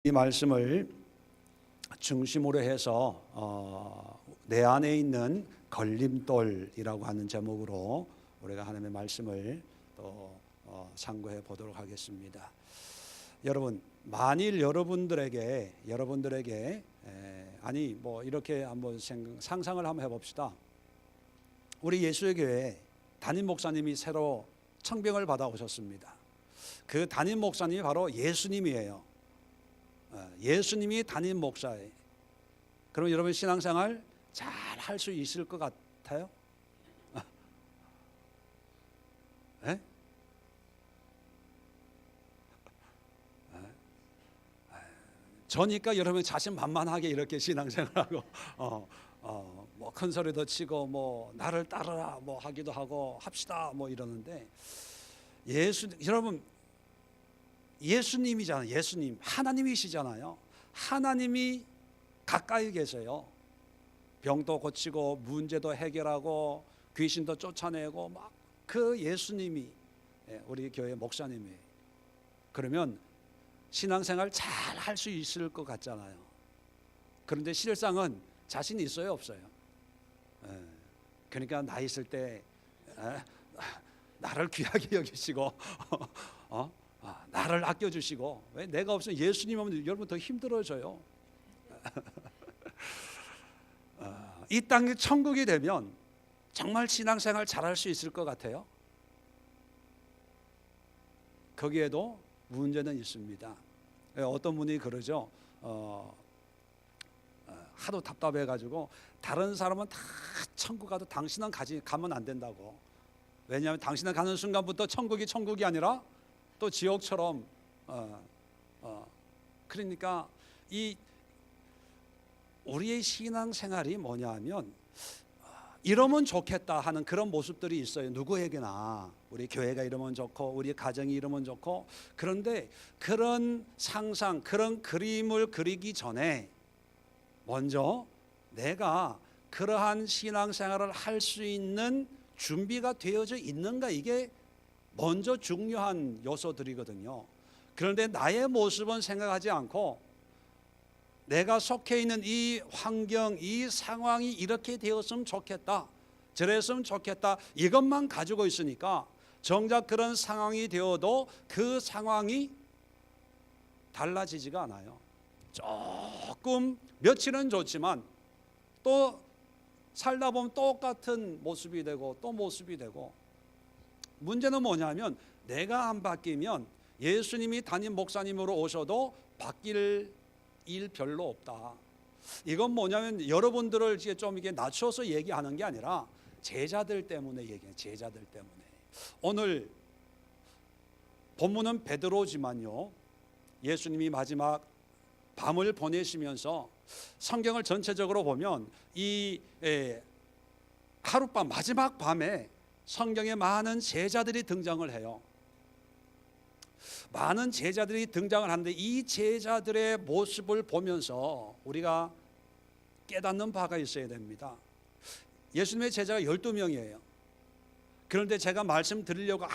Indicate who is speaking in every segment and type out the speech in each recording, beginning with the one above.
Speaker 1: 이 말씀을 중심으로 해서 내 안에 있는 걸림돌이라고 하는 제목으로 우리가 하나님의 말씀을 또 상고해 보도록 하겠습니다. 여러분, 만일 여러분들에게 아니 뭐 이렇게 한번 상상을 한번 해봅시다. 우리 예수의 교회 담임 목사님이 새로 청병을 받아 오셨습니다. 그 담임 목사님이 바로 예수님이에요. 예수님이 담임 목사예요. 그럼 여러분 신앙생활 잘 할 수 있을 것 같아요? 네? 저니까 여러분 자신만만하게 이렇게 신앙생활하고 뭐 큰 소리도 치고 뭐 나를 따르라 뭐 하기도 하고 합시다 뭐 이러는데 여러분 예수님이잖아요. 예수님 하나님이시잖아요. 하나님이 가까이 계세요. 병도 고치고 문제도 해결하고 귀신도 쫓아내고 막 그 예수님이 우리 교회 목사님이에요. 그러면 신앙생활 잘 할 수 있을 것 같잖아요. 그런데 실상은 자신 있어요, 없어요? 그러니까 나 있을 때 나를 귀하게 여기시고 나를 아껴주시고, 왜 내가 없으면 예수님 오면 여러분 더 힘들어져요. 이 땅이 천국이 되면 정말 신앙생활 잘할 수 있을 것 같아요? 거기에도 문제는 있습니다. 어떤 분이 그러죠. 하도 답답해가지고 다른 사람은 다 천국 가도 당신은 가면 안 된다고. 왜냐하면 당신은 가는 순간부터 천국이 아니라 또 지옥처럼 그러니까 이 우리의 신앙생활이 뭐냐 하면 이러면 좋겠다 하는 그런 모습들이 있어요. 누구에게나 우리 교회가 이러면 좋고 우리 가정이 이러면 좋고. 그런데 그런 상상, 그런 그림을 그리기 전에 먼저 내가 그러한 신앙생활을 할 수 있는 준비가 되어져 있는가, 이게 먼저 중요한 요소들이거든요. 그런데 나의 모습은 생각하지 않고 내가 속해 있는 이 환경, 이 상황이 이렇게 되었으면 좋겠다, 저랬으면 좋겠다, 이것만 가지고 있으니까 정작 그런 상황이 되어도 그 상황이 달라지지가 않아요. 조금 며칠은 좋지만 또 살다 보면 똑같은 모습이 되고 또 모습이 되고. 문제는 뭐냐면 내가 안 바뀌면 예수님이 담임 목사님으로 오셔도 바뀔 일 별로 없다. 이건 뭐냐면 여러분들을 이제 좀 이게 낮춰서 얘기하는 게 아니라 제자들 때문에 얘기해요. 제자들 때문에. 오늘 본문은 베드로지만요, 예수님이 마지막 밤을 보내시면서 성경을 전체적으로 보면 이 하룻밤 마지막 밤에 성경에 많은 제자들이 등장을 해요. 많은 제자들이 등장을 하는데 이 제자들의 모습을 보면서 우리가 깨닫는 바가 있어야 됩니다. 예수님의 제자가 12명이에요. 그런데 제가 말씀드리려고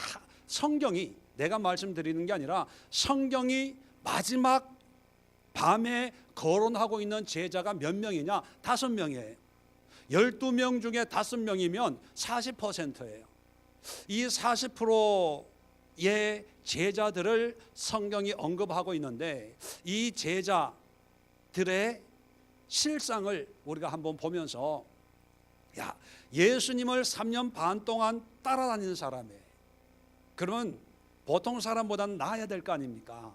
Speaker 1: 성경이, 내가 말씀드리는 게 아니라 성경이 마지막 밤에 거론하고 있는 제자가 몇 명이냐? 5명이에요. 12명 중에 5명이면 40%예요. 이 40%의 제자들을 성경이 언급하고 있는데 이 제자들의 실상을 우리가 한번 보면서 예수님을 3년 반 동안 따라다니는 사람이에요. 그러면 보통 사람보다는 나아야 될 거 아닙니까?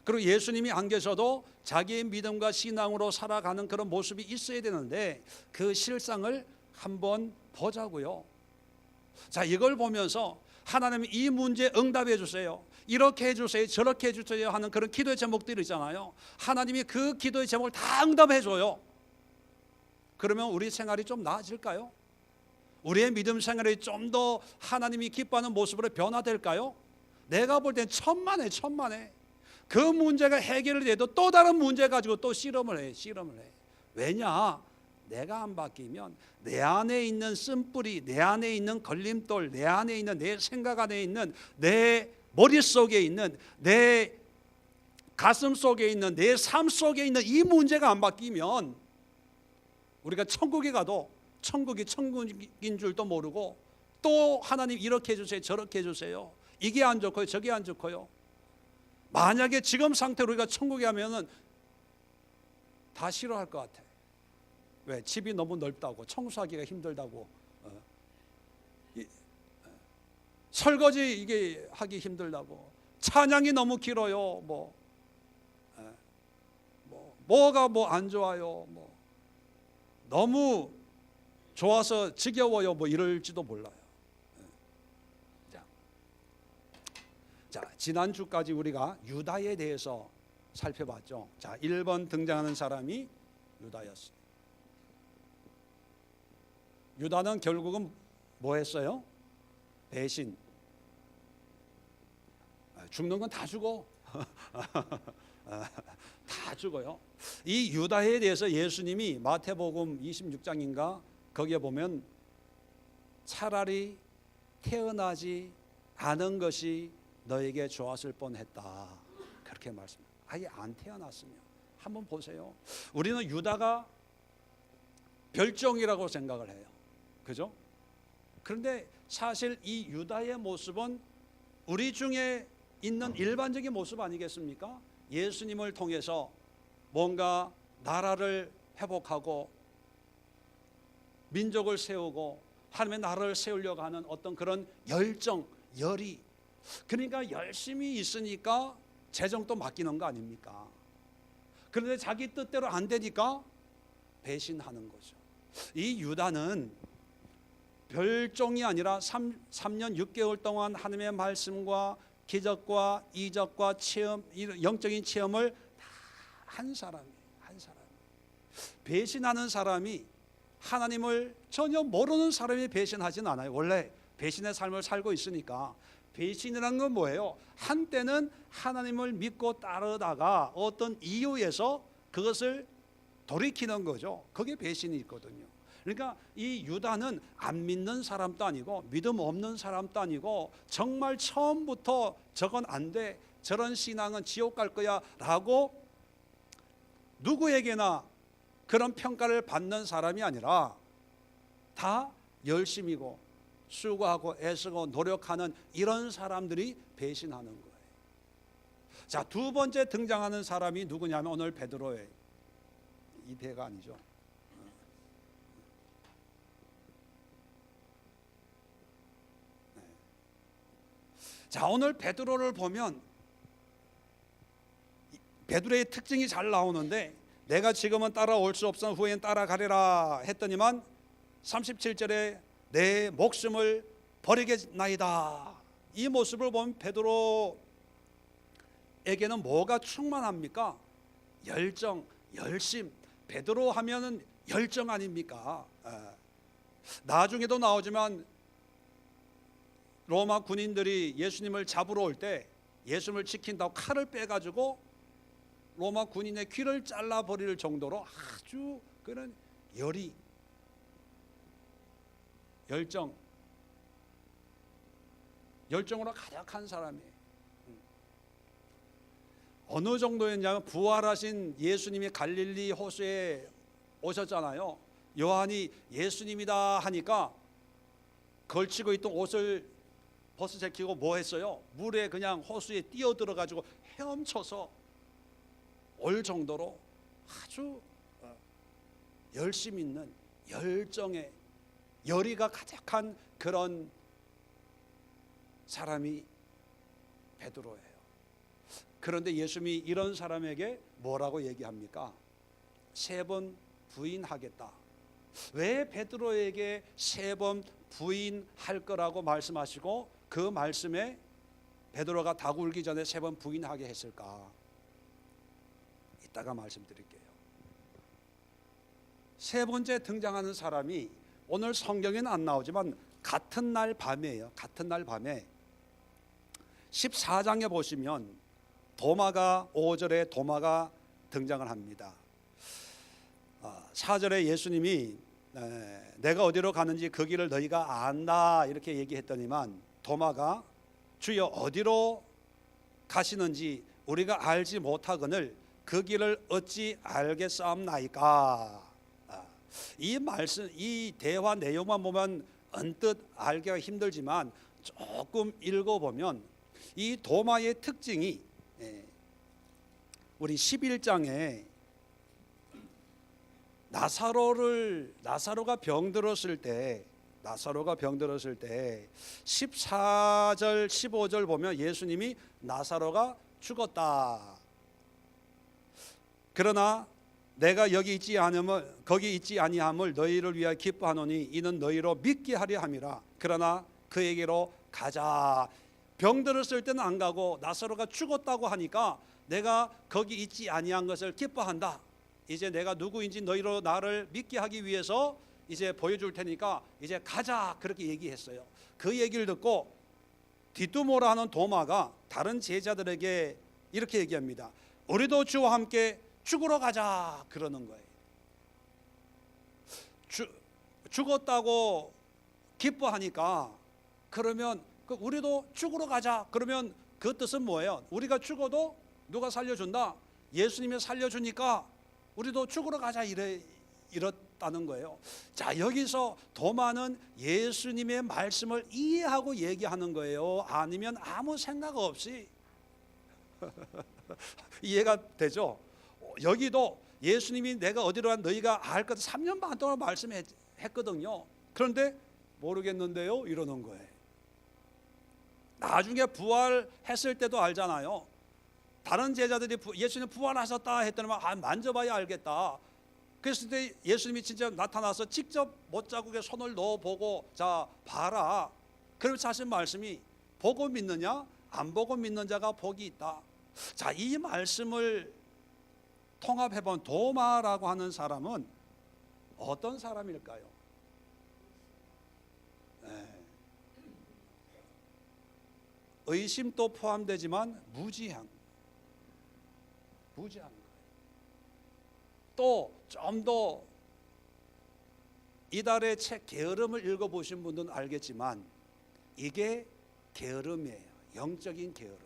Speaker 1: 그리고 예수님이 안 계셔도 자기의 믿음과 신앙으로 살아가는 그런 모습이 있어야 되는데 그 실상을 한번 보자고요. 자, 이걸 보면서 하나님 이 문제 응답해 주세요, 이렇게 해주세요, 저렇게 해주세요 하는 그런 기도의 제목들이 있잖아요. 하나님이 그 기도의 제목을 다 응답해 줘요. 그러면 우리 생활이 좀 나아질까요? 우리의 믿음 생활이 좀 더 하나님이 기뻐하는 모습으로 변화될까요? 내가 볼 땐 천만에. 그 문제가 해결이 돼도 또 다른 문제 가지고 또 실험을 해. 왜냐? 내가 안 바뀌면 내 안에 있는 쓴뿌리, 내 안에 있는 걸림돌, 내 안에 있는 내 생각 안에 있는 내 머릿속에 있는 내 가슴 속에 있는, 내 삶 속에 있는 이 문제가 안 바뀌면 우리가 천국에 가도 천국이 천국인 줄도 모르고, 또 하나님 이렇게 해주세요 저렇게 해주세요, 이게 안 좋고요 저게 안 좋고요. 만약에 지금 상태로 우리가 천국에 가면은 다 싫어할 것 같아. 왜? 집이 너무 넓다고, 청소하기가 힘들다고, 설거지 이게 하기 힘들다고, 찬양이 너무 길어요, 뭐가 뭐 안 좋아요, 너무 좋아서 지겨워요, 이럴지도 몰라요. 자, 지난주까지 우리가 유다에 대해서 살펴봤죠. 자, 1번 등장하는 사람이 유다였어요. 유다는 결국은 뭐 했어요? 배신. 죽는 건 다 죽어. 다 죽어요. 이 유다에 대해서 예수님이 마태복음 26장인가 거기에 보면 차라리 태어나지 않은 것이 너에게 좋았을 뻔했다, 그렇게 말씀합니다. 아예 안 태어났으면. 한번 보세요. 우리는 유다가 별종이라고 생각을 해요, 그죠? 그런데 사실 이 유다의 모습은 우리 중에 있는 일반적인 모습 아니겠습니까? 예수님을 통해서 뭔가 나라를 회복하고 민족을 세우고 하나님의 나라를 세우려고 하는 어떤 그런 열정, 열이, 그러니까 열심히 있으니까 재정도 맡기는 거 아닙니까? 그런데 자기 뜻대로 안 되니까 배신하는 거죠. 이 유다는 별종이 아니라 3년 6개월 동안 하나님의 말씀과 기적과 이적과 체험, 영적인 체험을 다 한 사람이에요. 한 사람. 배신하는 사람이 하나님을 전혀 모르는 사람이 배신하지는 않아요. 원래 배신의 삶을 살고 있으니까. 배신이라는 건 뭐예요? 한때는 하나님을 믿고 따르다가 어떤 이유에서 그것을 돌이키는 거죠. 그게 배신이 있거든요. 그러니까 이 유다는 안 믿는 사람도 아니고 믿음 없는 사람도 아니고 정말 처음부터 저건 안 돼, 저런 신앙은 지옥 갈 거야 라고 누구에게나 그런 평가를 받는 사람이 아니라 다 열심이고 수고하고 애쓰고 노력하는 이런 사람들이 배신하는 거예요. 자, 두 번째 등장하는 사람이 누구냐면 오늘 베드로예요. 이 배가 아니죠. 자, 오늘 베드로를 보면 베드로의 특징이 잘 나오는데, 내가 지금은 따라올 수 없으나 후에는 따라가리라 했더니만 37절에 내 목숨을 버리겠나이다. 이 모습을 보면 베드로에게는 뭐가 충만합니까? 열정, 열심. 베드로 하면은 열정 아닙니까? 나중에도 나오지만 로마 군인들이 예수님을 잡으러 올 때 예수님을 지킨다고 칼을 빼가지고 로마 군인의 귀를 잘라버릴 정도로 아주 그런 열이, 열정으로 가득한 사람이에요. 어느 정도였냐면 부활하신 예수님이 갈릴리 호수에 오셨잖아요. 요한이 예수님이다 하니까 걸치고 있던 옷을 벗어제끼고 뭐 했어요? 물에 그냥 호수에 뛰어들어가지고 헤엄쳐서 올 정도로 아주 열심 있는 열정에 열의가 가득한 그런 사람이 베드로예요. 그런데 예수님이 이런 사람에게 뭐라고 얘기합니까? 3번 부인하겠다. 왜 베드로에게 3번 부인할 거라고 말씀하시고 그 말씀에 베드로가 닭 울기 전에 3번 부인하게 했을까? 이따가 말씀드릴게요. 세 번째 등장하는 사람이 오늘 성경에는 안 나오지만 같은 날 밤이에요. 같은 날 밤에 14장에 보시면 도마가 5절에 도마가 등장을 합니다. 4절에 예수님이 내가 어디로 가는지 그 길을 너희가 안다 이렇게 얘기했더니만 도마가 주여 어디로 가시는지 우리가 알지 못하거늘 그 길을 어찌 알겠사옵나이까. 이 말씀, 이 대화 내용만 보면 언뜻 알기가 힘들지만 조금 읽어보면 이 도마의 특징이 우리 11장에 나사로가 병들었을 때 14절 15절 보면 예수님이 나사로가 죽었다. 그러나 내가 거기 있지 아니함을 너희를 위하여 기뻐하노니 이는 너희로 믿게 하려 함이라. 그러나 그에게로 가자. 병들었을 때는 안 가고 나사로가 죽었다고 하니까 내가 거기 있지 아니한 것을 기뻐한다. 이제 내가 누구인지 너희로 나를 믿게 하기 위해서 이제 보여줄 테니까 이제 가자, 그렇게 얘기했어요. 그 얘기를 듣고 디두모라 하는 도마가 다른 제자들에게 이렇게 얘기합니다. 우리도 주와 함께 죽으러 가자, 그러는 거예요. 죽었다고 기뻐하니까 그러면 우리도 죽으러 가자. 그러면 그 뜻은 뭐예요? 우리가 죽어도 누가 살려준다? 예수님이 살려주니까 우리도 죽으러 가자, 이렇다는 거예요. 자, 여기서 도마는 예수님의 말씀을 이해하고 얘기하는 거예요? 아니면 아무 생각 없이 이해가 되죠? 여기도 예수님이 내가 어디로 간 너희가 알 것 3년 반 동안 말씀했거든요. 그런데 모르겠는데요, 이러는 거예요. 나중에 부활했을 때도 알잖아요. 다른 제자들이 예수님 부활하셨다 했더니 만져봐야 알겠다. 그랬을 때 예수님이 진짜 나타나서 직접 못자국에 손을 넣어보고 자 봐라. 그러면서 하신 말씀이 보고 믿느냐 안 보고 믿는 자가 복이 있다. 자, 이 말씀을 통합해본 도마라고 하는 사람은 어떤 사람일까요? 의심도 포함되지만 무지한 거예요. 또 좀 더 이달의 책 게으름을 읽어보신 분들은 알겠지만 이게 게으름이에요. 영적인 게으름.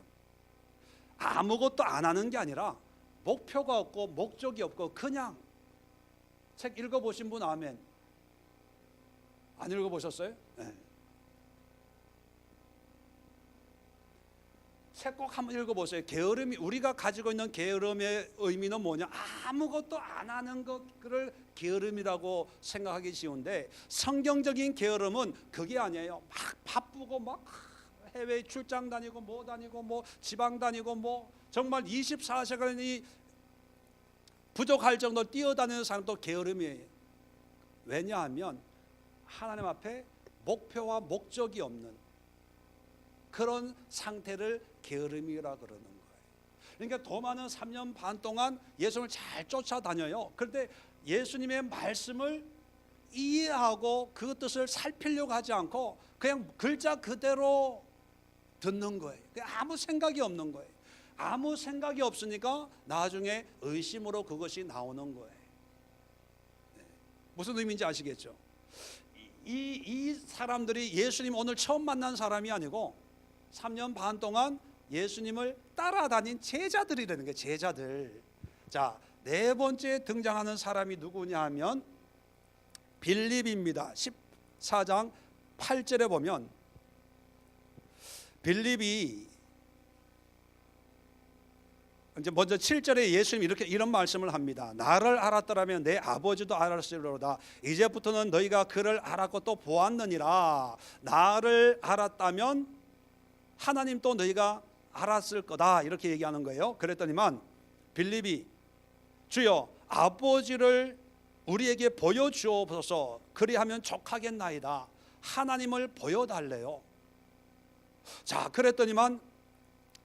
Speaker 1: 아무것도 안 하는 게 아니라 목표가 없고 목적이 없고 그냥 책 읽어보신 분 아멘. 안 읽어보셨어요? 네. 책 꼭 한번 읽어보세요. 게으름이, 우리가 가지고 있는 게으름의 의미는 뭐냐? 아무것도 안 하는 것을 게으름이라고 생각하기 쉬운데 성경적인 게으름은 그게 아니에요. 막 바쁘고 막 해외 출장 다니고 뭐 지방 다니고 뭐 정말 24시간이 부족할 정도로 뛰어다니는 사람도 게으름이에요. 왜냐하면 하나님 앞에 목표와 목적이 없는 그런 상태를 게으름이라 그러는 거예요. 그러니까 도마는 3년 반 동안 예수님을 잘 쫓아다녀요. 그런데 예수님의 말씀을 이해하고 그 뜻을 살피려고 하지 않고 그냥 글자 그대로 듣는 거예요. 아무 생각이 없는 거예요. 아무 생각이 없으니까 나중에 의심으로 그것이 나오는 거예요. 무슨 의미인지 아시겠죠? 이 사람들이 예수님 오늘 처음 만난 사람이 아니고 3년 반 동안 예수님을 따라다닌 제자들이라는 거예요. 제자들. 자, 네 번째 등장하는 사람이 누구냐 하면 빌립입니다. 14장 8절에 보면 빌립이 이제 먼저 7절에 예수님이 이런 말씀을 합니다. 나를 알았더라면 내 아버지도 알았으리로다. 이제부터는 너희가 그를 알았고 또 보았느니라. 나를 알았다면 하나님 또 너희가 알았을 거다, 이렇게 얘기하는 거예요. 그랬더니만 빌립이 주여 아버지를 우리에게 보여주옵소서. 그리하면 족하겠나이다. 하나님을 보여달래요. 자, 그랬더니만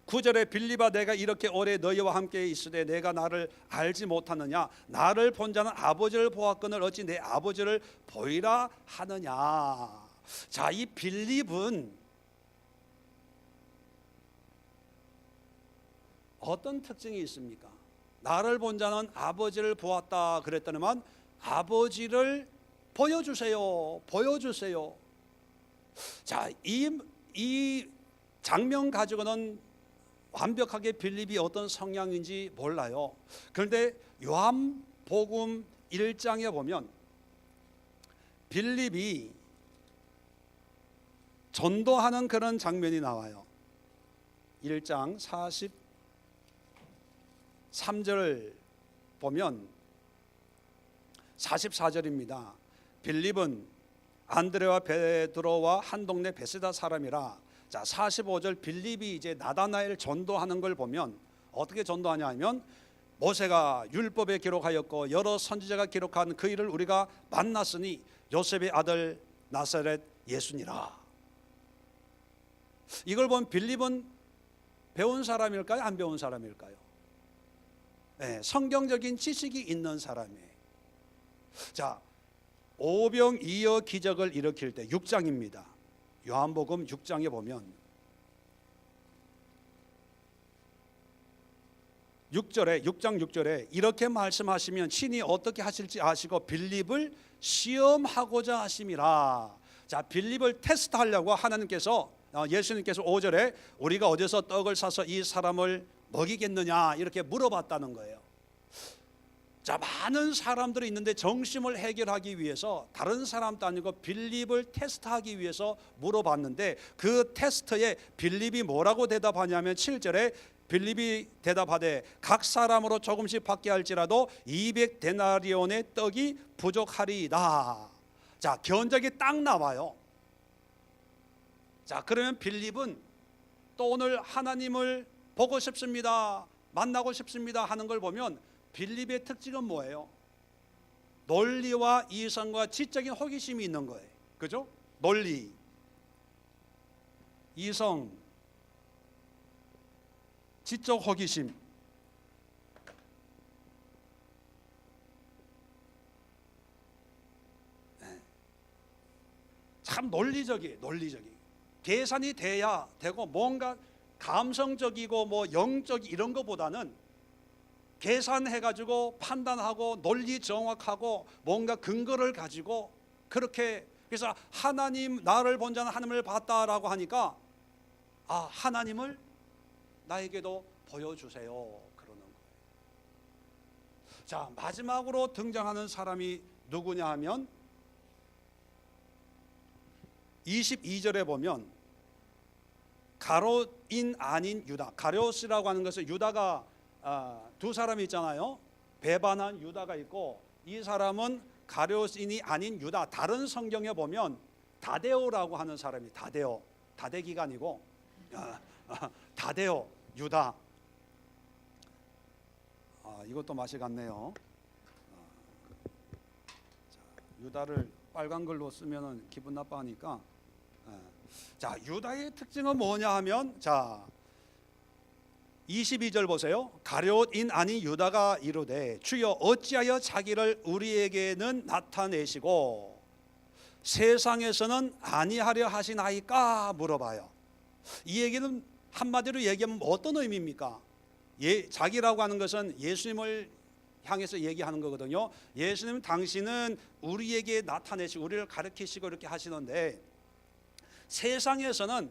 Speaker 1: 9절에 빌립아 내가 이렇게 오래 너희와 함께 있으되 내가 나를 알지 못하느냐? 나를 본 자는 아버지를 보았거늘 어찌 내 아버지를 보이라 하느냐? 자, 이 빌립은 어떤 특징이 있습니까? 나를 본 자는 아버지를 보았다 그랬더니만 아버지를 보여주세요. 보여주세요. 자, 이 장면 가지고는 완벽하게 빌립이 어떤 성향인지 몰라요. 그런데 요한복음 1장에 보면 빌립이 전도하는 그런 장면이 나와요. 1장 43절 보면 44절입니다. 빌립은 안드레와 베드로와 한 동네 베세다 사람이라. 자, 45절 빌립이 이제 나다나엘 전도하는 걸 보면 어떻게 전도하냐 하면 모세가 율법에 기록하였고 여러 선지자가 기록한 그 일을 우리가 만났으니 요셉의 아들 나사렛 예수니라. 이걸 보면 빌립은 배운 사람일까요? 안 배운 사람일까요? 네, 성경적인 지식이 있는 사람이에요. 자, 오병이어 기적을 일으킬 때 6장입니다. 요한복음 6장에 보면 6장 6절에 이렇게 말씀하시면 신이 어떻게 하실지 아시고 빌립을 시험하고자 하심이라. 자, 빌립을 테스트하려고 하나님께서 예수님께서 5절에 우리가 어디서 떡을 사서 이 사람을 먹이겠느냐 이렇게 물어봤다는 거예요. 자, 많은 사람들이 있는데 정심을 해결하기 위해서 다른 사람도 아니고 빌립을 테스트하기 위해서 물어봤는데 그 테스트에 빌립이 뭐라고 대답하냐면 7절에 빌립이 대답하되 각 사람으로 조금씩 받게 할지라도 200데나리온의 떡이 부족하리이다. 자, 견적이 딱 나와요. 자, 그러면 빌립은 또 오늘 하나님을 보고 싶습니다, 만나고 싶습니다 하는 걸 보면 빌립의 특징은 뭐예요? 논리와 이성과 지적인 호기심이 있는 거예요. 그죠? 논리, 이성, 지적 호기심. 참 논리적이에요. 계산이 돼야 되고 뭔가 감성적이고 뭐 영적 이런 것보다는 계산해가지고 판단하고 논리 정확하고 뭔가 근거를 가지고 그렇게. 그래서 하나님, 나를 본 자는 하나님을 봤다라고 하니까 아, 하나님을 나에게도 보여주세요 그러는 거예요. 자, 마지막으로 등장하는 사람이 누구냐 하면 22절에 보면 가롯인 아닌 유다. 가롯이라고 하는 것은 유다가 두 사람이 있잖아요. 배반한 유다가 있고 이 사람은 가롯인이 아닌 유다. 다른 성경에 보면 다데오라고 하는 사람이 다데오, 다데기가 아니고 다데오, 유다. 이것도 맛이 같네요. 유다를 빨간 글로 쓰면 기분 나빠하니까. 자, 유다의 특징은 뭐냐 하면 자 22절 보세요. 가룟인 아닌 유다가 이르되 주여 어찌하여 자기를 우리에게는 나타내시고 세상에서는 아니하려 하시나이까 물어봐요. 이 얘기는 한마디로 얘기하면 어떤 의미입니까? 자기라고 하는 것은 예수님을 향해서 얘기하는 거거든요. 예수님 당신은 우리에게 나타내시고 우리를 가르치시고 이렇게 하시는데 세상에서는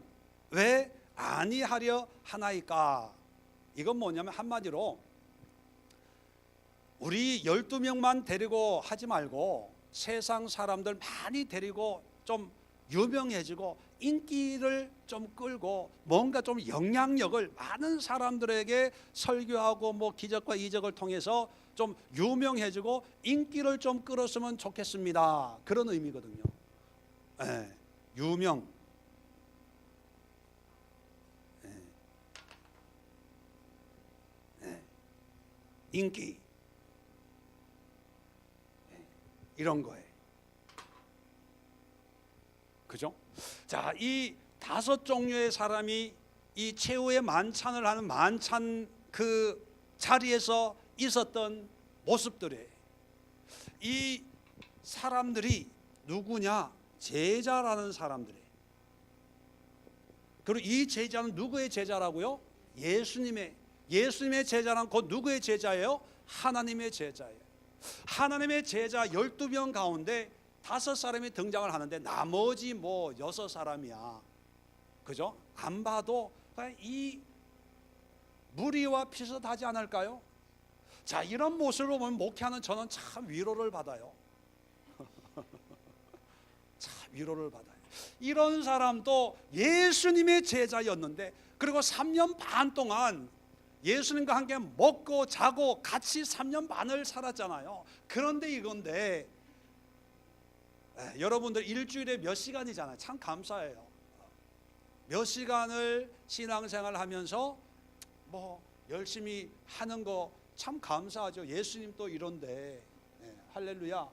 Speaker 1: 왜 아니하려 하나이까? 이건 뭐냐면 한마디로 우리 12명만 데리고 하지 말고 세상 사람들 많이 데리고 좀 유명해지고 인기를 좀 끌고 뭔가 좀 영향력을 많은 사람들에게 설교하고 뭐 기적과 이적을 통해서 좀 유명해지고 인기를 좀 끌었으면 좋겠습니다. 그런 의미거든요. 네, 유명. 인기 이런 거예요. 그죠? 자, 이 5종류의 사람이 이 최후의 만찬을 하는 만찬 그 자리에서 있었던 모습들이에요. 이 사람들이 누구냐? 제자라는 사람들이에요. 그리고 이 제자는 누구의 제자라고요? 예수님의 제자란 곧 누구의 제자예요? 하나님의 제자예요. 하나님의 제자 12명 가운데 5사람이 등장을 하는데 나머지 뭐 6사람이야. 그죠? 안 봐도 이 무리와 비슷하지 않을까요? 자, 이런 모습을 보면 목회하는 저는 참 위로를 받아요. 참 위로를 받아요. 이런 사람도 예수님의 제자였는데, 그리고 3년 반 동안 예수님과 함께 먹고 자고 같이 3년 반을 살았잖아요. 그런데 이건데 여러분들 일주일에 몇 시간이잖아요. 참 감사해요. 몇 시간을 신앙생활 하면서 뭐 열심히 하는 거 참 감사하죠. 예수님 또 이런데. 할렐루야.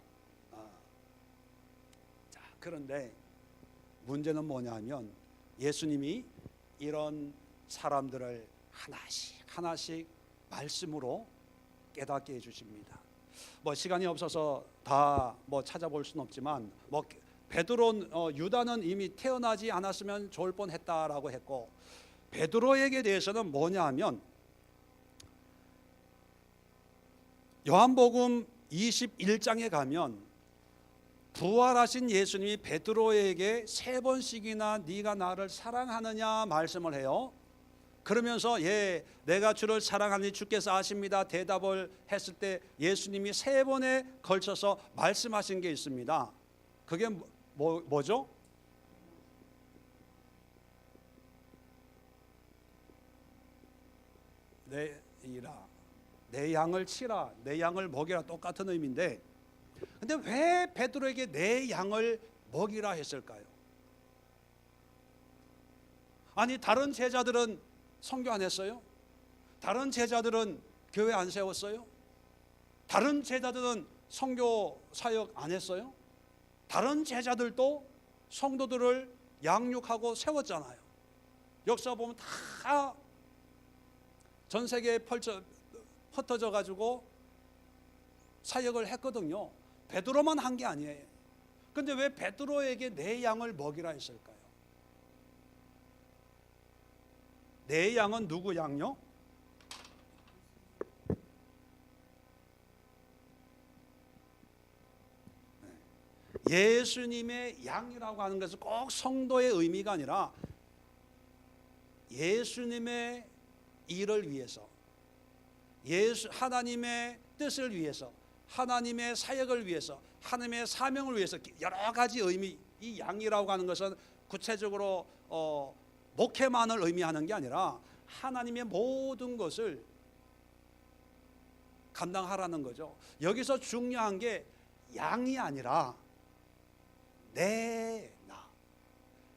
Speaker 1: 자, 그런데 문제는 뭐냐면 예수님이 이런 사람들을 하나씩 하나씩 말씀으로 깨닫게 해주십니다. 뭐 시간이 없어서 다 뭐 찾아볼 수는 없지만, 뭐 베드로, 유다는 이미 태어나지 않았으면 좋을 뻔했다라고 했고, 베드로에게 대해서는 뭐냐 하면 요한복음 21장에 가면 부활하신 예수님이 베드로에게 3번씩이나 네가 나를 사랑하느냐 말씀을 해요. 그러면서 내가 주를 사랑하니 주께서 아십니다 대답을 했을 때 예수님이 3번에 걸쳐서 말씀하신 게 있습니다. 그게 뭐죠? 내 양을 치라, 내 양을 먹이라, 똑같은 의미인데, 근데 왜 베드로에게 내 양을 먹이라 했을까요? 아니, 다른 제자들은 선교 안 했어요? 다른 제자들은 교회 안 세웠어요? 다른 제자들은 선교 사역 안 했어요? 다른 제자들도 성도들을 양육하고 세웠잖아요. 역사 보면 다 전 세계에 흩어져 가지고 사역을 했거든요. 베드로만 한 게 아니에요. 근데 왜 베드로에게 내 양을 먹이라 했을까요? 내 양은 누구 양요? 예수님의 양이라고 하는 것은 꼭 성도의 의미가 아니라 예수님의 일을 위해서, 하나님의 뜻을 위해서, 하나님의 사역을 위해서, 하나님의 사명을 위해서 여러 가지 의미, 이 양이라고 하는 것은 구체적으로 목회만을 의미하는 게 아니라 하나님의 모든 것을 감당하라는 거죠. 여기서 중요한 게 양이 아니라 나.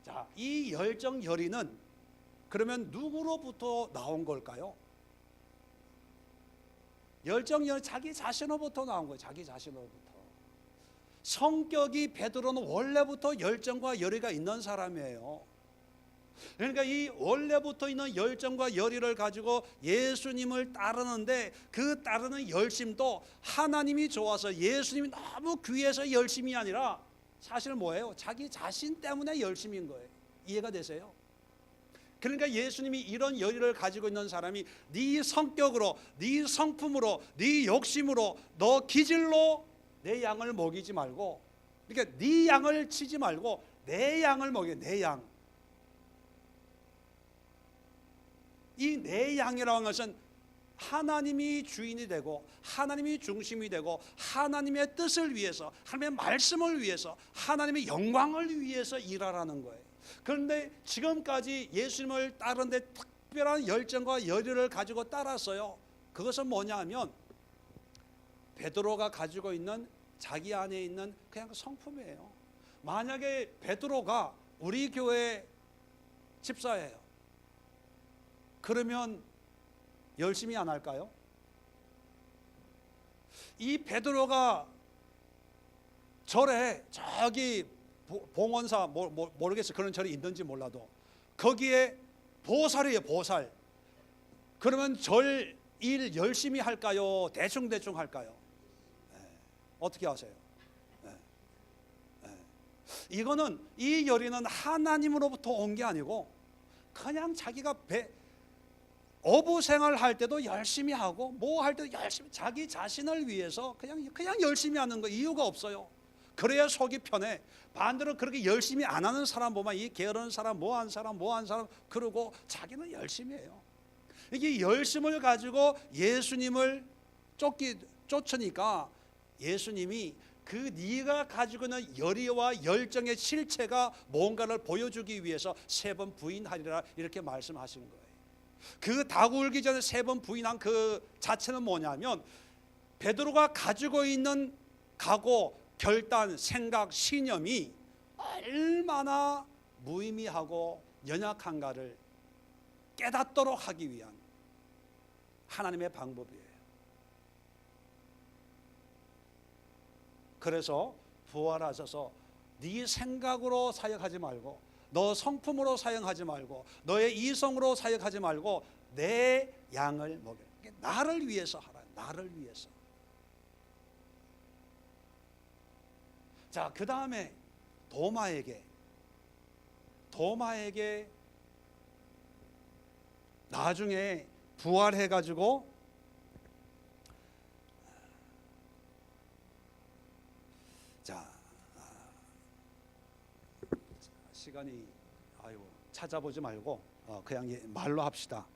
Speaker 1: 자, 이 열정 열의는 그러면 누구로부터 나온 걸까요? 열정 열의 자기 자신으로부터 나온 거예요. 자기 자신으로부터. 성격이 베드로는 원래부터 열정과 열의가 있는 사람이에요. 그러니까 이 원래부터 있는 열정과 열의를 가지고 예수님을 따르는데, 그 따르는 열심도 하나님이 좋아서 예수님이 너무 귀해서 열심이 아니라 사실 뭐예요? 자기 자신 때문에 열심인 거예요. 이해가 되세요? 그러니까 예수님이 이런 열의를 가지고 있는 사람이 네 성격으로, 네 성품으로, 네 욕심으로, 너 기질로 내 양을 먹이지 말고, 그러니까 네 양을 치지 말고 내 양을 먹여. 내 양. 이 내 양이라고 하는 것은 하나님이 주인이 되고 하나님이 중심이 되고 하나님의 뜻을 위해서, 하나님의 말씀을 위해서, 하나님의 영광을 위해서 일하라는 거예요. 그런데 지금까지 예수님을 따르는데 특별한 열정과 열의를 가지고 따랐어요. 그것은 뭐냐 하면 베드로가 가지고 있는 자기 안에 있는 그냥 성품이에요. 만약에 베드로가 우리 교회 집사예요. 그러면 열심히 안 할까요? 이 베드로가 절에, 저기 봉원사 모르겠어요. 그런 절이 있는지 몰라도 거기에 보살이에요. 보살. 그러면 절 일 열심히 할까요? 대충 할까요? 어떻게 하세요? 이거는, 이 열의는 하나님으로부터 온 게 아니고 그냥 자기가 어부 생활할 때도 열심히 하고 뭐 할 때도 열심히, 자기 자신을 위해서 그냥 열심히 하는 거. 이유가 없어요. 그래야 속이 편해. 반대로 그렇게 열심히 안 하는 사람 보면 이 게으른 사람, 뭐한 사람 그러고 자기는 열심히 해요. 이게 열심을 가지고 예수님을 쫓으니까 예수님이 그 네가 가지고 있는 열의와 열정의 실체가 뭔가를 보여주기 위해서 3번 부인하리라 이렇게 말씀하시는 거예요. 그 닭 울기 전에 3번 부인한 그 자체는 뭐냐면 베드로가 가지고 있는 각오, 결단, 생각, 신념이 얼마나 무의미하고 연약한가를 깨닫도록 하기 위한 하나님의 방법이에요. 그래서 부활하셔서 네 생각으로 사역하지 말고, 너 성품으로 사역하지 말고, 너의 이성으로 사역하지 말고 내 양을 먹여. 나를 위해서 하라. 나를 위해서. 자, 그 다음에 도마에게 나중에 부활해가지고 시간이 찾아보지 말고 그냥 말로 합시다.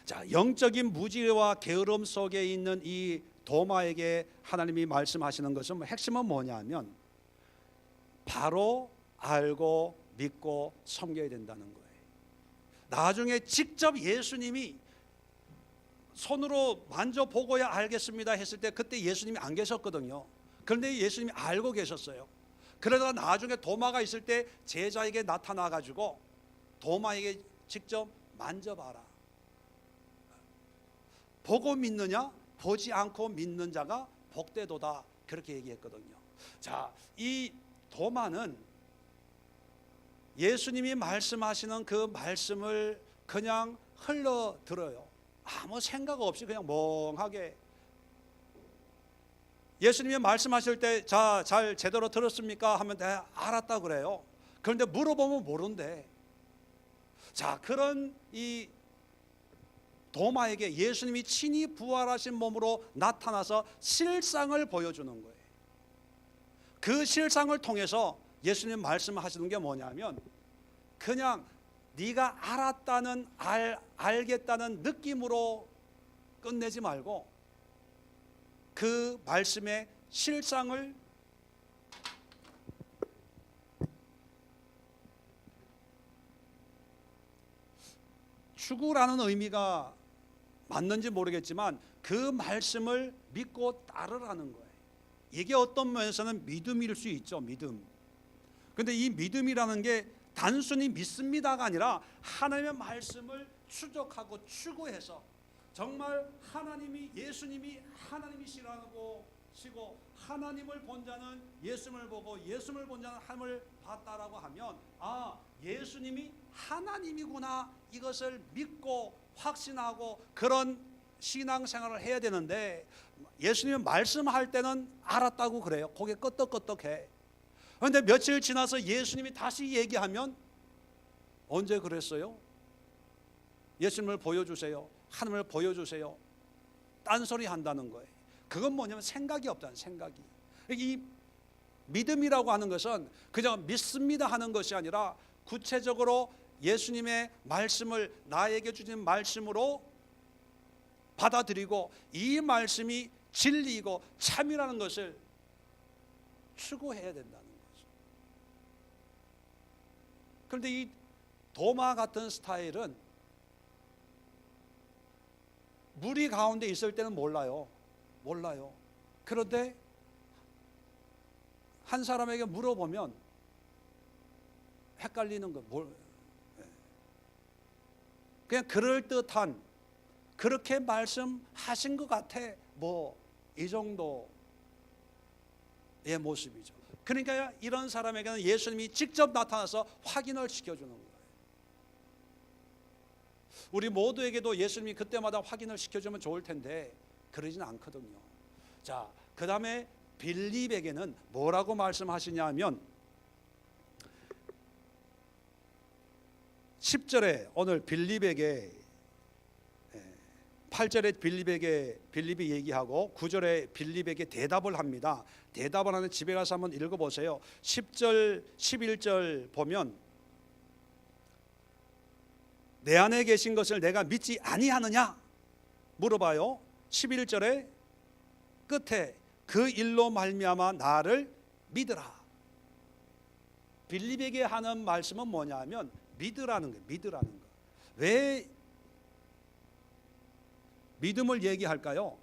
Speaker 1: 자, 영적인 무지와 게으름 속에 있는 이 도마에게 하나님이 말씀하시는 것은 핵심은 뭐냐면 바로 알고 믿고 섬겨야 된다는 거예요. 나중에 직접 예수님이 손으로 만져보고야 알겠습니다 했을 때 그때 예수님이 안 계셨거든요. 그런데 예수님이 알고 계셨어요. 그러다가 나중에 도마가 있을 때 제자에게 나타나가지고 도마에게 직접 만져봐라. 보고 믿느냐? 보지 않고 믿는 자가 복되도다. 그렇게 얘기했거든요. 자, 이 도마는 예수님이 말씀하시는 그 말씀을 그냥 흘러 들어요. 아무 생각 없이 그냥 멍하게. 예수님이 말씀하실 때 잘 제대로 들었습니까? 하면 내가 알았다 그래요. 그런데 물어보면 모른대. 자, 그런 이 도마에게 예수님이 친히 부활하신 몸으로 나타나서 실상을 보여주는 거예요. 그 실상을 통해서 예수님 말씀하시는 게 뭐냐면 그냥 네가 알았다는 알겠다는 느낌으로 끝내지 말고 그 말씀의 실상을 추구라는 의미가 맞는지 모르겠지만 그 말씀을 믿고 따르라는 거예요. 이게 어떤 면에서는 믿음일 수 있죠. 믿음. 그런데 이 믿음이라는 게 단순히 믿습니다가 아니라 하나님의 말씀을 추적하고 추구해서 정말 하나님이 예수님이 하나님이시라고 시고 하나님을 본 자는 예수님을 보고 예수님을 본 자는 하나님을 봤다라고 하면 아, 예수님이 하나님이구나 이것을 믿고 확신하고 그런 신앙생활을 해야 되는데 예수님이 말씀할 때는 알았다고 그래요. 고개 끄덕끄덕해. 그런데 며칠 지나서 예수님이 다시 얘기하면 언제 그랬어요? 예수님을 보여주세요. 하나님을 보여주세요. 딴소리 한다는 거예요. 그건 뭐냐면 생각이 없다는 생각이. 이 믿음이라고 하는 것은 그냥 믿습니다 하는 것이 아니라 구체적으로 예수님의 말씀을 나에게 주신 말씀으로 받아들이고 이 말씀이 진리이고 참이라는 것을 추구해야 된다는 거죠. 그런데 이 도마 같은 스타일은 무리 가운데 있을 때는 몰라요. 그런데 한 사람에게 물어보면 헷갈리는 거. 그냥 그럴듯한 그렇게 말씀하신 것 같아. 뭐 이 정도의 모습이죠. 그러니까 이런 사람에게는 예수님이 직접 나타나서 확인을 시켜주는 거예요. 우리 모두에게도 예수님이 그때마다 확인을 시켜주면 좋을 텐데 그러지는 않거든요. 자, 그 다음에 빌립에게는 뭐라고 말씀하시냐면 10절에 오늘 빌립에게 8절에 빌립이 얘기하고 9절에 빌립에게 대답을 합니다. 대답을 하는 집에 가서 한번 읽어보세요. 10절 11절 보면 내 안에 계신 것을 내가 믿지 아니하느냐 물어봐요. 11절에 끝에 그 일로 말미암아 나를 믿으라. 빌립에게 하는 말씀은 뭐냐면 믿으라는 거예요. 믿으라는 거. 왜 믿음을 얘기할까요?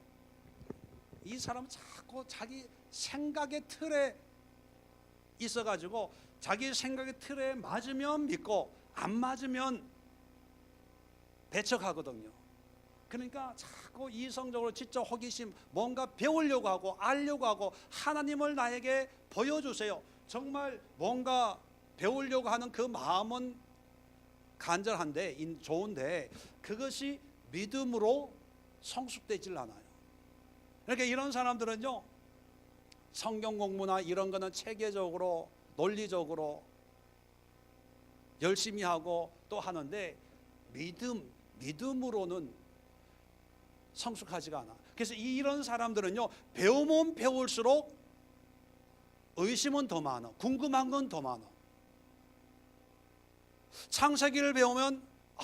Speaker 1: 이 사람은 자꾸 자기 생각의 틀에 있어가지고 자기 생각의 틀에 맞으면 믿고 안 맞으면 배척하거든요. 그러니까 자꾸 이성적으로 지적 호기심, 뭔가 배우려고 하고 알려고 하고, 하나님을 나에게 보여주세요. 정말 뭔가 배우려고 하는 그 마음은 간절한데 좋은데 그것이 믿음으로 성숙되질 않아요. 그러니까 이런 사람들은요, 성경 공부나 이런 거는 체계적으로 논리적으로 열심히 하고 또 하는데 믿음으로는 성숙하지가 않아. 그래서 이런 사람들은요, 배우면 배울수록 의심은 더 많아. 궁금한 건 더 많아. 창세기를 배우면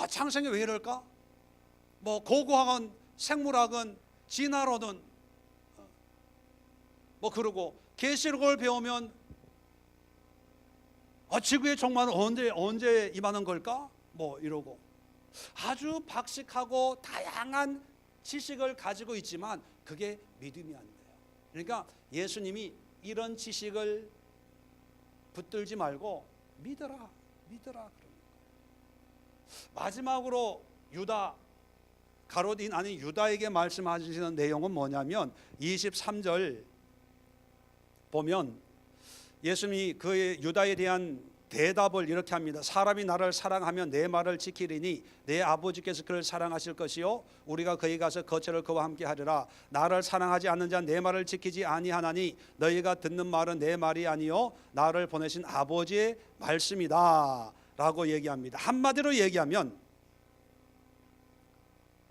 Speaker 1: 창세기 왜 이럴까? 뭐 고고학은 생물학은 진화론은 뭐 그러고, 계시록을 배우면 지구의 종말은 언제 임하는 걸까? 뭐 이러고, 아주 박식하고 다양한 지식을 가지고 있지만 그게 믿음이 안 돼요. 그러니까 예수님이 이런 지식을 붙들지 말고 믿어라 그러는 거예요. 마지막으로 가롯인 아닌 유다에게 말씀하시는 내용은 뭐냐면 23절 보면 예수님이 그의 유다에 대한 대답을 이렇게 합니다. 사람이 나를 사랑하면 내 말을 지키리니 내 아버지께서 그를 사랑하실 것이요 우리가 그에 가서 거처를 그와 함께 하리라. 나를 사랑하지 않는 자는 내 말을 지키지 아니하나니 너희가 듣는 말은 내 말이 아니요 나를 보내신 아버지의 말씀이다 라고 얘기합니다. 한마디로 얘기하면,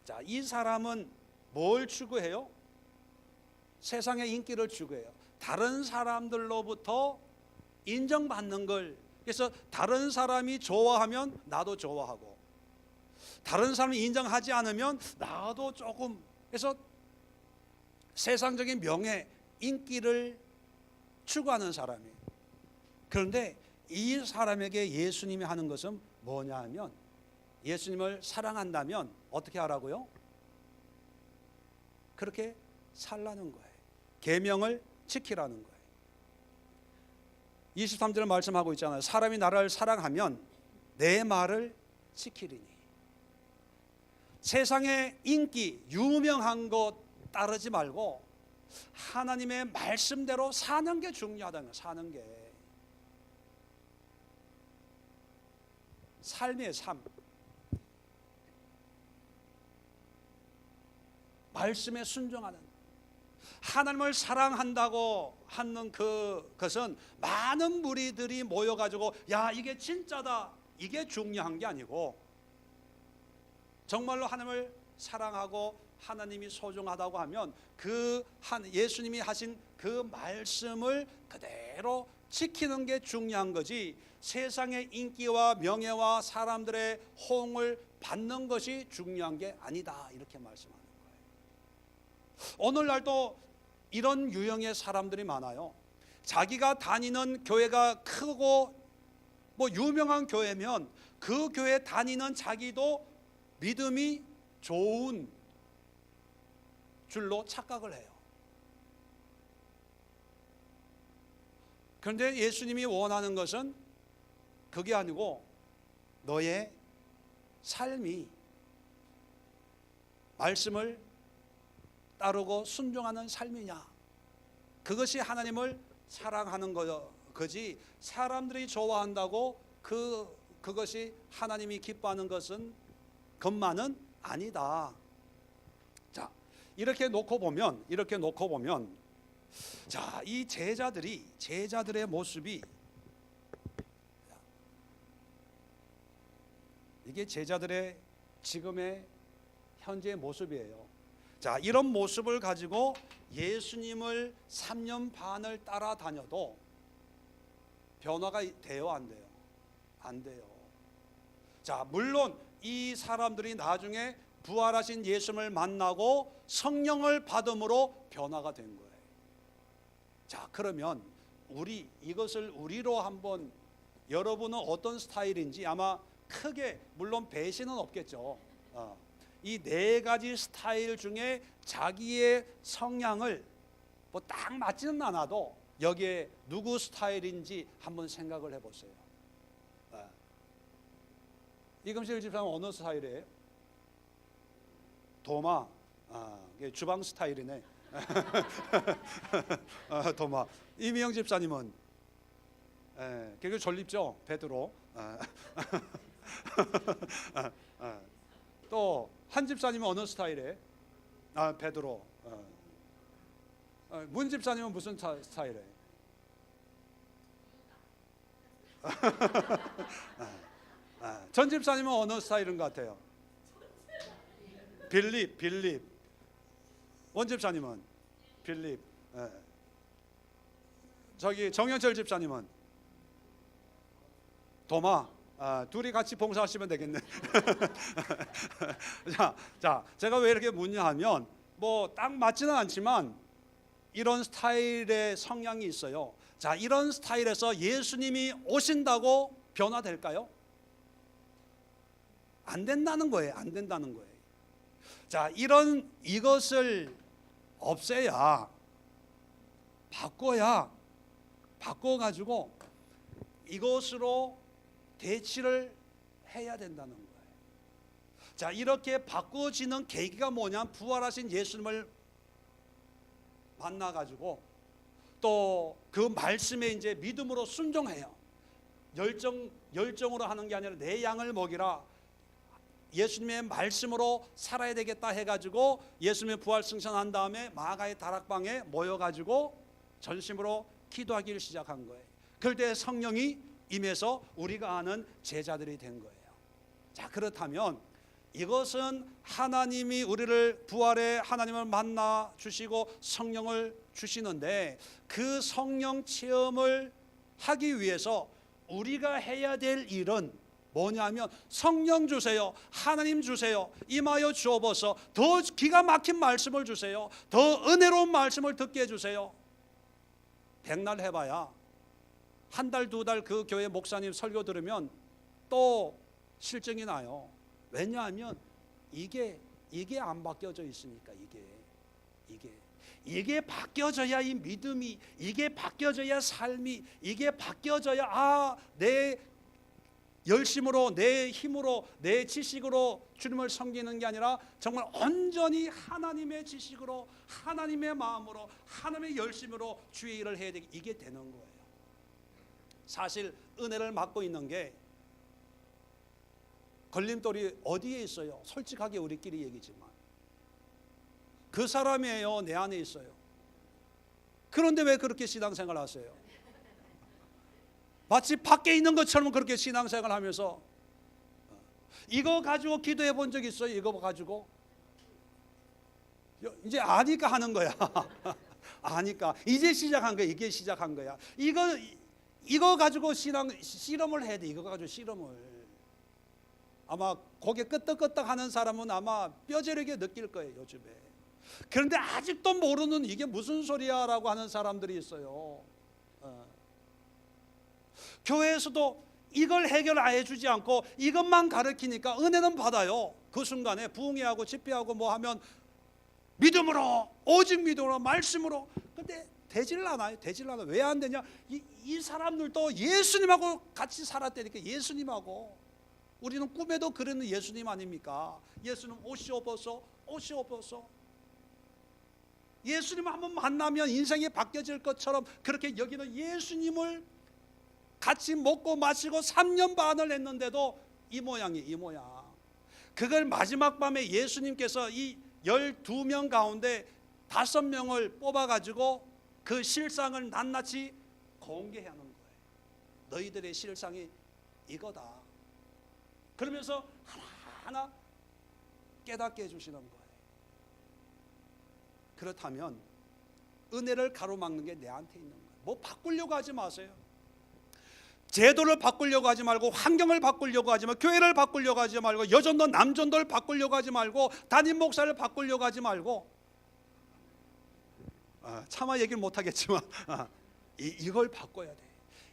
Speaker 1: 자, 이 사람은 뭘 추구해요? 세상의 인기를 추구해요. 다른 사람들로부터 인정받는 걸. 그래서 다른 사람이 좋아하면 나도 좋아하고, 다른 사람이 인정하지 않으면 나도 조금, 그래서 세상적인 명예, 인기를 추구하는 사람이에요. 그런데 이 사람에게 예수님이 하는 것은 뭐냐 하면, 예수님을 사랑한다면 어떻게 하라고요? 그렇게 살라는 거예요. 계명을 지키라는 거예요. 23절을 말씀하고 있잖아요. 사람이 나를 사랑하면 내 말을 지키리니. 세상의 인기, 유명한 것 따르지 말고 하나님의 말씀대로 사는 게 중요하다는 거예요. 사는 게 삶의 삶, 말씀에 순종하는, 하나님을 사랑한다고 하는 그것은 많은 무리들이 모여가지고 야 이게 진짜다, 이게 중요한 게 아니고, 정말로 하나님을 사랑하고 하나님이 소중하다고 하면 예수님이 하신 그 말씀을 그대로 지키는 게 중요한 거지, 세상의 인기와 명예와 사람들의 호응을 받는 것이 중요한 게 아니다, 이렇게 말씀하는 거예요. 오늘날도 이런 유형의 사람들이 많아요. 자기가 다니는 교회가 크고 뭐 유명한 교회면 그 교회 다니는 자기도 믿음이 좋은 줄로 착각을 해요. 그런데 예수님이 원하는 것은 그게 아니고 너의 삶이 말씀을 따르고 순종하는 삶이냐, 그것이 하나님을 사랑하는 거지, 사람들이 좋아한다고 그것이 하나님이 기뻐하는 것만은 아니다. 자, 이렇게 놓고 보면 자, 이 제자들의 모습이, 이게 제자들의 지금의 현재의 모습이에요. 자, 이런 모습을 가지고 예수님을 3년 반을 따라다녀도 변화가 돼요, 안 돼요? 안 돼요. 자, 물론 이 사람들이 나중에 부활하신 예수님을 만나고 성령을 받음으로 변화가 된 거예요. 자, 그러면 이것을 우리로 한번, 여러분은 어떤 스타일인지, 아마 크게 물론 배신은 없겠죠. 이 네 가지 스타일 중에 자기의 성향을 뭐 딱 맞지는 않아도 여기에 누구 스타일인지 한번 생각을 해보세요. 이금실 집사는 어느 스타일이에요? 도마. 주방 스타일이네. 도마. 이미영 집사님은 개교 전립죠. 베드로. 또 한 집사님은 어느 스타일이에요? 베드로. 문 집사님은 무슨 스타일이에요? 전 집사님은 어느 스타일인 것 같아요? 빌립. 원 집사님은 빌립. 저기 정현철 집사님은 도마. 둘이 같이 봉사하시면 되겠네. 자, 제가 왜 이렇게 묻냐 하면 뭐 딱 맞지는 않지만 이런 스타일의 성향이 있어요. 자, 이런 스타일에서 예수님이 오신다고 변화될까요? 안 된다는 거예요. 안 된다는 거예요. 자, 이것을 없애야, 바꿔가지고 이것으로 대치를 해야 된다는 거예요. 자, 이렇게 바꿔지는 계기가 뭐냐? 부활하신 예수님을 만나가지고 또 그 말씀에 이제 믿음으로 순종해요. 열정으로 하는 게 아니라 내 양을 먹이라, 예수님의 말씀으로 살아야 되겠다 해가지고 예수님의 부활 승천한 다음에 마가의 다락방에 모여가지고 전심으로 기도하기를 시작한 거예요. 그럴 때 성령이 임해서 우리가 아는 제자들이 된 거예요. 자, 그렇다면 이것은 하나님이 우리를 부활의 하나님을 만나 주시고 성령을 주시는데, 그 성령 체험을 하기 위해서 우리가 해야 될 일은 뭐냐면 성령 주세요, 하나님 주세요, 임하여 주옵소서, 더 기가 막힌 말씀을 주세요, 더 은혜로운 말씀을 듣게 해주세요. 백날 해봐야 한 달, 두 달 그 교회 목사님 설교 들으면 또 실증이 나요. 왜냐하면 이게 안 바뀌어져 있으니까. 이게 바뀌어져야 이 믿음이, 이게 바뀌어져야 삶이, 이게 바뀌어져야 내 열심으로, 내 힘으로, 내 지식으로 주님을 섬기는 게 아니라 정말 온전히 하나님의 지식으로, 하나님의 마음으로, 하나님의 열심으로 주의 일을 해야 되게, 이게 되는 거예요. 사실 은혜를 맡고 있는 게 걸림돌이 어디에 있어요? 솔직하게 우리끼리 얘기지만 그 사람이에요. 내 안에 있어요. 그런데 왜 그렇게 신앙생활 하세요? 마치 밖에 있는 것처럼 그렇게 신앙생활 하면서, 이거 가지고 기도해 본 적 있어요? 이거 가지고? 이제 아니까 하는 거야. 아니까 이제 시작한 거야. 이게 시작한 거야. 이거 가지고 실험을 해야 돼. 이거 가지고 실험을. 아마 고개 끄덕끄덕 하는 사람은 아마 뼈저리게 느낄 거예요, 요즘에. 그런데 아직도 모르는 이게 무슨 소리야 라고 하는 사람들이 있어요. 교회에서도 이걸 해결 안 해주지 않고 이것만 가르치니까 은혜는 받아요. 그 순간에 부흥회하고 집회하고 뭐 하면 믿음으로, 오직 믿음으로, 말씀으로. 근데 되질 않아요. 왜 안 되냐? 이 사람들도 예수님하고 같이 살았다니까. 예수님하고. 우리는 꿈에도 그리는 예수님 아닙니까? 예수님 오시옵소서. 예수님 한번 만나면 인생이 바뀌어질 것처럼 그렇게 여기는 예수님을 같이 먹고 마시고 3년 반을 했는데도 이 모양. 그걸 마지막 밤에 예수님께서 이 12명 가운데 5명을 뽑아가지고 그 실상을 낱낱이 공개하는 거예요. 너희들의 실상이 이거다. 그러면서 하나하나 깨닫게 해주시는 거예요. 그렇다면 은혜를 가로막는 게 내한테 있는 거예요. 뭐 바꾸려고 하지 마세요. 제도를 바꾸려고 하지 말고, 환경을 바꾸려고 하지 말고, 교회를 바꾸려고 하지 말고, 여전도 남전도를 바꾸려고 하지 말고, 담임 목사를 바꾸려고 하지 말고, 차마 얘기를 못하겠지만 이걸 바꿔야 돼.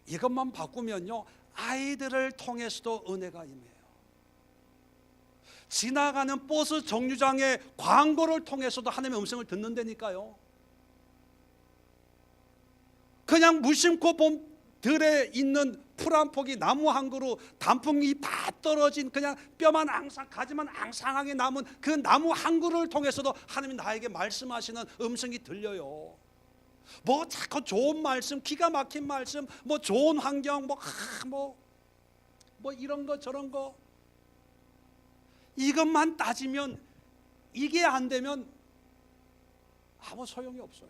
Speaker 1: 이것만 바꾸면요, 아이들을 통해서도 은혜가 임해요. 지나가는 버스 정류장의 광고를 통해서도 하나님의 음성을 듣는다니까요. 그냥 무심코 본 들에 있는 풀 한 폭이 나무 한 그루, 단풍이 다 떨어진 그냥 뼈만 앙상, 가지만 앙상하게 남은 그 나무 한 그루를 통해서도 하나님이 나에게 말씀하시는 음성이 들려요. 뭐 자꾸 좋은 말씀, 기가 막힌 말씀, 뭐 좋은 환경, 뭐 이런 거 저런 거, 이것만 따지면, 이게 안 되면 아무 소용이 없어요.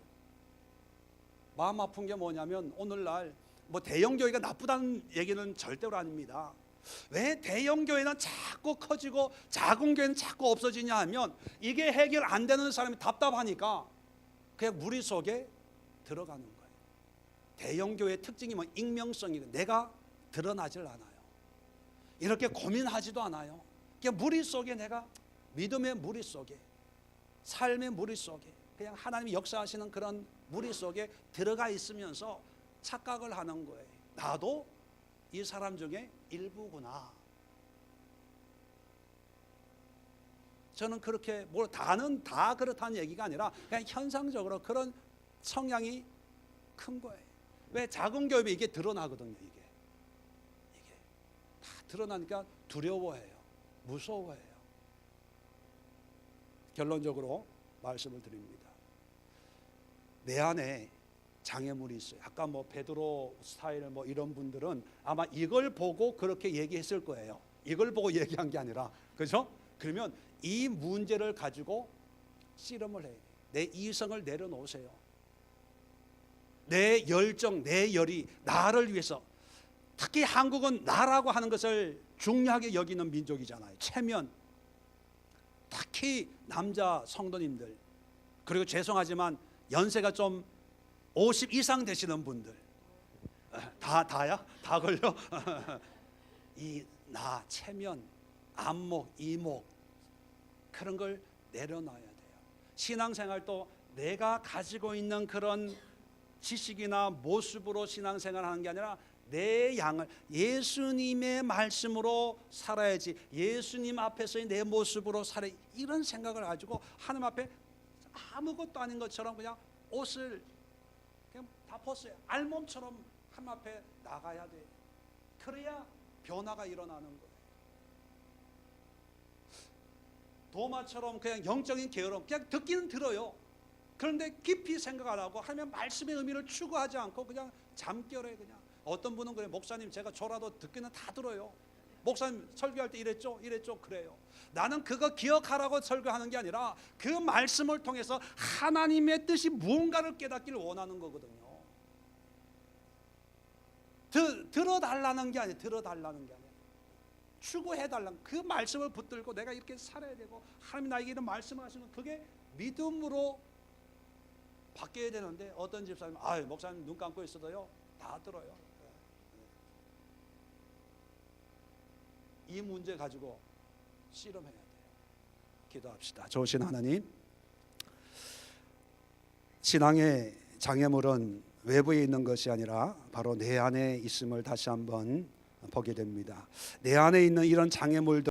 Speaker 1: 마음 아픈 게 뭐냐면, 오늘날 뭐 대형 교회가 나쁘다는 얘기는 절대로 아닙니다. 왜 대형 교회는 자꾸 커지고 작은 교회는 자꾸 없어지냐 하면, 이게 해결 안 되는 사람이 답답하니까 그냥 무리 속에 들어가는 거예요. 대형 교회의 특징이 뭐 익명성이고 내가 드러나질 않아요. 이렇게 고민하지도 않아요. 그냥 무리 속에, 내가 믿음의 무리 속에, 삶의 무리 속에, 그냥 하나님이 역사하시는 그런 무리 속에 들어가 있으면서 착각을 하는 거예요. 나도 이 사람 중에 일부구나. 저는 그렇게 뭐 다는 다 그렇다는 얘기가 아니라 그냥 현상적으로 그런 성향이 큰 거예요. 왜? 작은 교회에 이게 드러나거든요. 이게 다 드러나니까 두려워해요. 무서워해요. 결론적으로 말씀을 드립니다. 내 안에 장애물이 있어요. 아까 뭐 베드로 스타일 뭐 이런 분들은 아마 이걸 보고 그렇게 얘기했을 거예요. 이걸 보고 얘기한 게 아니라, 그렇죠? 그러면 이 문제를 가지고 씨름을 해요. 내 이성을 내려놓으세요. 내 열정, 내 열이 나를 위해서, 특히 한국은 나라고 하는 것을 중요하게 여기는 민족이잖아요. 체면, 특히 남자 성도님들, 그리고 죄송하지만 연세가 좀 50 이상 되시는 분들, 다야? 다 걸려? 이 나, 체면, 안목, 이목, 그런 걸 내려놔야 돼요. 신앙생활도 내가 가지고 있는 그런 지식이나 모습으로 신앙생활하는 게 아니라 내 양을 예수님의 말씀으로 살아야지, 예수님 앞에서의 내 모습으로 살아, 이런 생각을 가지고 하나님 앞에 아무것도 아닌 것처럼 그냥 옷을 그냥 다 벗어요. 알몸처럼 하나님 앞에 나가야 돼. 그래야 변화가 일어나는 거예요. 도마처럼 그냥 영적인 게으름, 그냥 듣기는 들어요. 그런데 깊이 생각 안 하고 하나님의 말씀의 의미를 추구하지 않고 그냥 잠결에 그냥. 어떤 분은 그래, 목사님 제가 저라도 듣기는 다 들어요. 목사님 설교할 때 이랬죠? 이랬죠? 그래요. 나는 그거 기억하라고 설교하는 게 아니라 그 말씀을 통해서 하나님의 뜻이 무언가를 깨닫기를 원하는 거거든요. 들어달라는 게 아니에요. 들어달라는 게 아니에요. 추구해달라는, 그 말씀을 붙들고 내가 이렇게 살아야 되고, 하나님 나에게 이런 말씀을 하시는, 그게 믿음으로 바뀌어야 되는데, 어떤 집사님, 목사님 눈 감고 있어도요 다 들어요. 이 문제 가지고 씨름해야 돼요. 기도합시다. 좋으신 하나님, 신앙의 장애물은 외부에 있는 것이 아니라 바로 내 안에 있음을 다시 한번 보게 됩니다. 내 안에 있는 이런 장애물들